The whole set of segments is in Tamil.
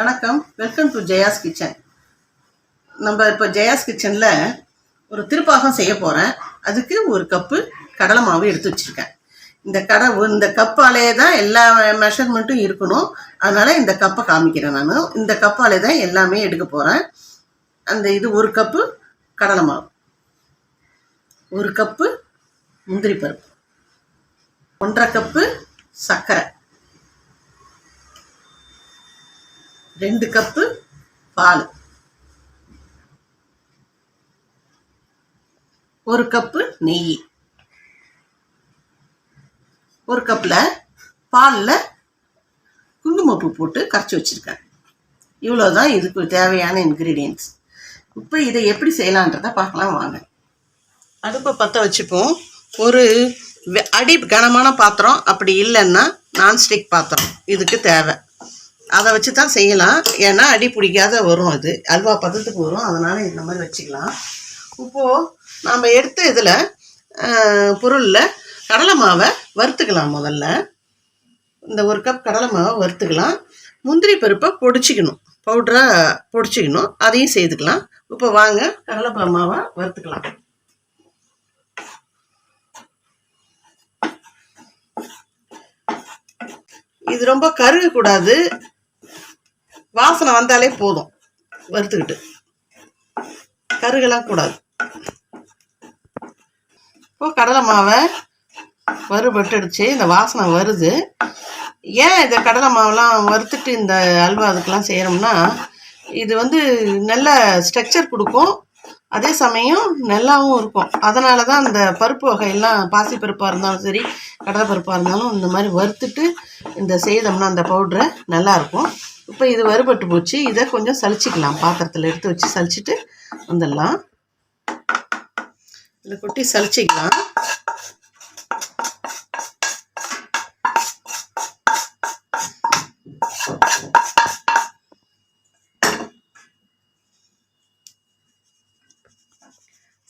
வணக்கம், வெல்கம் டு ஜெயாஸ் கிச்சன். நம்ம இப்போ ஜெயாஸ் கிச்சனில் ஒரு திருப்பாகம் செய்ய போகிறேன். அதுக்கு ஒரு கப்பு கடலை மாவு எடுத்து வச்சுருக்கேன். இந்த கப்பாலே தான் எல்லா மெஷர்மெண்ட்டும் இருக்கணும். அதனால் இந்த கப்பை காமிக்கிறேன். நான் இந்த கப்பாலே தான் எல்லாமே எடுக்க போகிறேன். இது ஒரு கப்பு கடலை மாவு, ஒரு கப்பு முந்திரி பருப்பு, 1.5 கப்பு சர்க்கரை, 2 கப்பு பால், 1 கப்பு நெய், 1 கப்பில் பாலில் குங்குமப்பூ போட்டு கரைச்சி வச்சுருக்கேன். இவ்வளோதான் இதுக்கு தேவையான இன்க்ரீடியன்ட்ஸ். இப்போ இதை எப்படி செய்யலான்றதை பார்க்கலாம் வாங்க. அடுப்பை பற்ற வச்சுப்போம். ஒரு அடி கனமான பாத்திரம், அப்படி இல்லைன்னா நான்ஸ்டிக் பாத்திரம் இதுக்கு தேவை. அதை வச்சு தான் செய்யலாம். ஏன்னா அடி பிடிக்காத வரும், அது அல்வா பதத்துக்கு வரும். அதனால் இந்த மாதிரி வச்சுக்கலாம். இப்போது நாம் எடுத்த இதில் பொருளில் கடலை மாவை வறுத்துக்கலாம். முதல்ல இந்த 1 கப் கடலை மாவை வறுத்துக்கலாம். முந்திரி பருப்பை பொடிச்சிக்கணும், பவுடராக பொடிச்சிக்கணும். அதையும் செய்துக்கலாம். இப்போ வாங்க கடலை மாவை வறுத்துக்கலாம். இது ரொம்ப கருகக்கூடாது, வாசனை வந்தாலே போதும். வறுத்துக்கிட்டு கருகெல்லாம் கூடாது. இப்போ கடலை மாவை வறுபட்டுடுச்சு, இந்த வாசனை வருது. ஏன் இந்த கடலை மாவெல்லாம் வறுத்துட்டு இந்த அல்வா அதுக்கெலாம் செய்கிறோம்னா, இது நல்ல ஸ்ட்ரக்சர் கொடுக்கும், அதே சமயம் நல்லாவும் இருக்கும். அதனால தான் இந்த பருப்பு வகையெல்லாம், பாசி பருப்பாக இருந்தாலும் சரி, கடலை பருப்பாக இருந்தாலும் இந்த மாதிரி வறுத்துட்டு இந்த செய்தோம்னா அந்த பவுட்ரை நல்லாயிருக்கும். இப்போ இது வறுபட்டு போச்சு. இதை கொஞ்சம் சலிச்சிக்கலாம். பாத்திரத்தில் எடுத்து வச்சு சலிச்சிட்டு வந்துடலாம். இதை கொட்டி சலிச்சிக்கலாம்.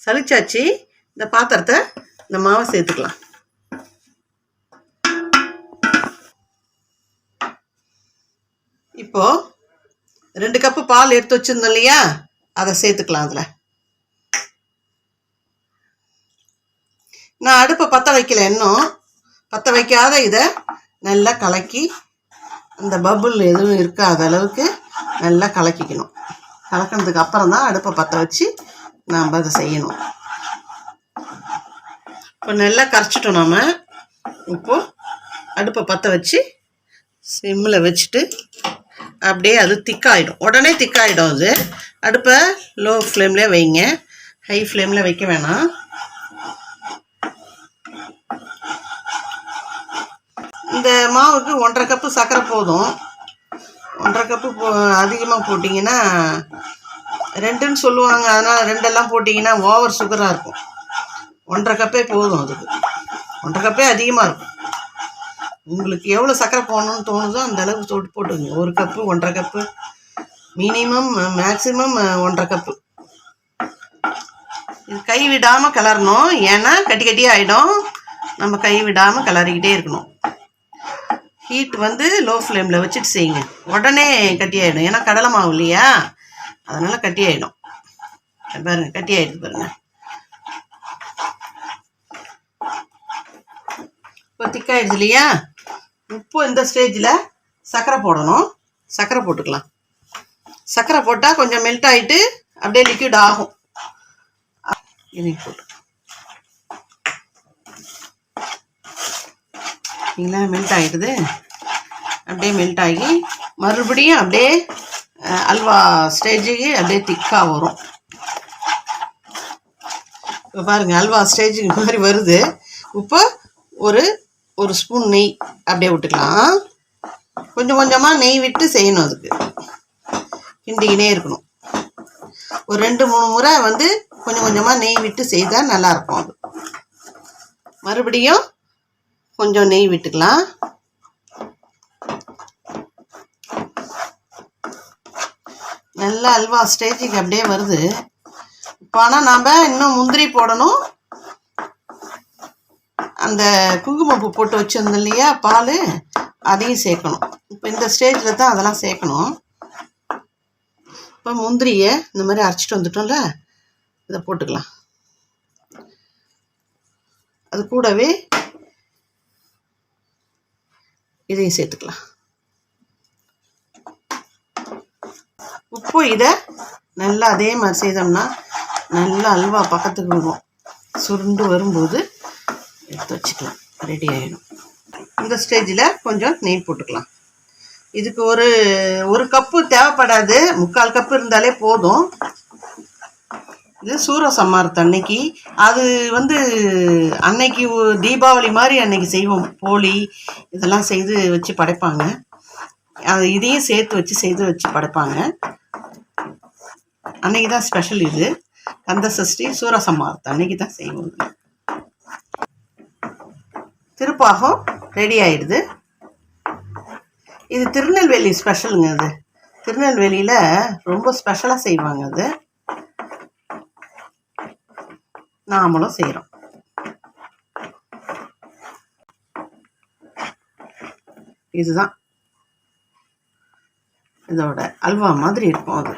சலிச்சாச்சு. இந்த பாத்திரத்தை இந்த மாவை சேர்த்துக்கலாம். இப்போ 2 கப்பு பால் எடுத்து வச்சிருந்தோம் இல்லையா, அதை சேர்த்துக்கலாம். அதில் நான் அடுப்பை பற்ற வைக்கல, இன்னும் பற்ற வைக்காத இதை நல்லா கலக்கி, அந்த பபுள் எதுவும் இருக்காத அளவுக்கு நல்லா கலக்கிக்கணும். கலக்கினதுக்கு அப்புறம் தான் அடுப்பை பற்ற வச்சு நாம் அதை செய்யணும். இப்போ நல்லா கரைச்சிட்டோம். நாம் இப்போது அடுப்பை பற்ற வச்சு சிம்மில் வச்சுட்டு அப்படியே அது திக்காயிடும். உடனே திக்காயிடும் அது. அடுப்பை லோ ஃப்ளேம்லேயே வைங்க, ஹை ஃப்ளேமில் வைக்க வேணாம். இந்த மாவுக்கு 1.5 கப்பு சர்க்கரை போதும். 1.5 கப்பு அதிகமாக போட்டிங்கன்னா 2ன்னு சொல்லுவாங்க, அதனால் 2 போட்டிங்கன்னா ஓவர் சுகராக இருக்கும். 1.5 கப்பே போதும். அதுக்கு 1.5 கப்பே அதிகமாக இருக்கும். உங்களுக்கு எவ்வளோ சர்க்கரை போடணும்னு தோணுதோ அந்த அளவுக்கு தொட்டு போட்டுங்க. 1 cup, 1.5 cup, minimum maximum 1.5 cup. இது கை விடாமல் கிளறணும், ஏன்னா கட்டி கட்டி ஆகிடும். நம்ம கை விடாமல் கிளறிக்கிட்டே இருக்கணும். ஹீட் லோ ஃப்ளேமில் வச்சுட்டு செய்யுங்க. உடனே கட்டி ஆகிடும், ஏன்னா கடலை மாவு இல்லையா, அதனால் கட்டி ஆகிடும். பாருங்கள், கட்டி ஆகிடுது பாருங்கள். இப்போ திக்காயிடுது இல்லையா. இப்போ இந்த ஸ்டேஜில் சர்க்கரை போடணும். சர்க்கரை போட்டுக்கலாம். சர்க்கரை போட்டால் கொஞ்சம் மெல்ட் ஆகிட்டு அப்படியே லிக்விட் ஆகும். இதையும் போட்டு இல்லைங்களா, மெல்ட் ஆகிடுது. அப்படியே மெல்ட் ஆகி மறுபடியும் அப்படியே அல்வா ஸ்டேஜுக்கு அப்படியே திக்காக வரும். இப்போ பாருங்கள், அல்வா ஸ்டேஜுக்கு மாதிரி வருது. இப்போ ஒரு ஸ்பூன் நெய் அப்படியே விட்டுக்கலாம். கொஞ்சம் கொஞ்சமாக நெய் விட்டு செய்யணும். அதுக்கு கிண்டிக்கினே இருக்கணும். ஒரு 2-3 முறை கொஞ்சம் கொஞ்சமாக நெய் விட்டு செய்தால் நல்லாயிருக்கும். அது மறுபடியும் கொஞ்சம் நெய் விட்டுக்கலாம். நல்லா அல்வா ஸ்டேஜுக்கு அப்படியே வருது. இப்போ ஆனால் நாம் இன்னும் முந்திரி போடணும். அந்த குங்குமப்பூ போட்டு வச்சுருந்தோம் இல்லையா, பால், அதையும் சேர்க்கணும். இப்போ இந்த ஸ்டேஜில் தான் அதெல்லாம் சேர்க்கணும். இப்போ முந்திரியை இந்த மாதிரி அரைச்சிட்டு வந்துட்டோம்ல, இதை போட்டுக்கலாம். அது கூடவே இதையும் சேர்த்துக்கலாம். உப்பு இதை நல்லா அதே மாதிரி செய்தோம்னா நல்லா அல்வா பக்கத்துக்கு வரும். சுருண்டு வரும்போது எடுத்து வச்சுக்கலாம், ரெடி ஆகிடும். இந்த ஸ்டேஜில் கொஞ்சம் நெய் போட்டுக்கலாம். இதுக்கு ஒரு கப்பு தேவைப்படாது, 3/4 கப்பு இருந்தாலே போதும். இது சூரசம்மாரத்து அன்னைக்கு, அது அன்னைக்கு தீபாவளி மாதிரி அன்னைக்கு செய்வோம். போலி இதெல்லாம் செய்து வச்சு படைப்பாங்க. அது இதையும் சேர்த்து வச்சு செய்து வச்சு படைப்பாங்க. அன்னைக்கு தான் ஸ்பெஷல். இது கந்த சஷ்டி சூரசம்மாரத்து அன்னைக்கு தான் செய்வோம். திருப்பாகம் ரெடி ஆயிடுது. இது திருநெல்வேலி ஸ்பெஷலுங்க. அது திருநெல்வேலியில் ரொம்ப ஸ்பெஷலாக செய்வாங்க. அது நாமளும் செய்கிறோம். இதுதான் இதோட அல்வா மாதிரி இருக்கும். அது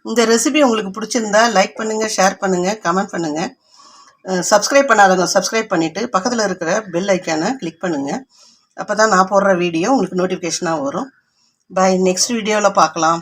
இந்த ரெசிபி உங்களுக்கு பிடிச்சிருந்தா லைக் பண்ணுங்கள், ஷேர் பண்ணுங்கள், கமெண்ட் பண்ணுங்கள். சப்ஸ்கிரைப் பண்ணாதவங்க சப்ஸ்கிரைப் பண்ணிவிட்டு பக்கத்தில் இருக்கிற பெல் ஐக்கானை கிளிக் பண்ணுங்கள். அப்போ தான் நான் போடுற வீடியோ உங்களுக்கு நோட்டிஃபிகேஷனாக வரும். பை. நெக்ஸ்ட் வீடியோவில் பார்க்கலாம்.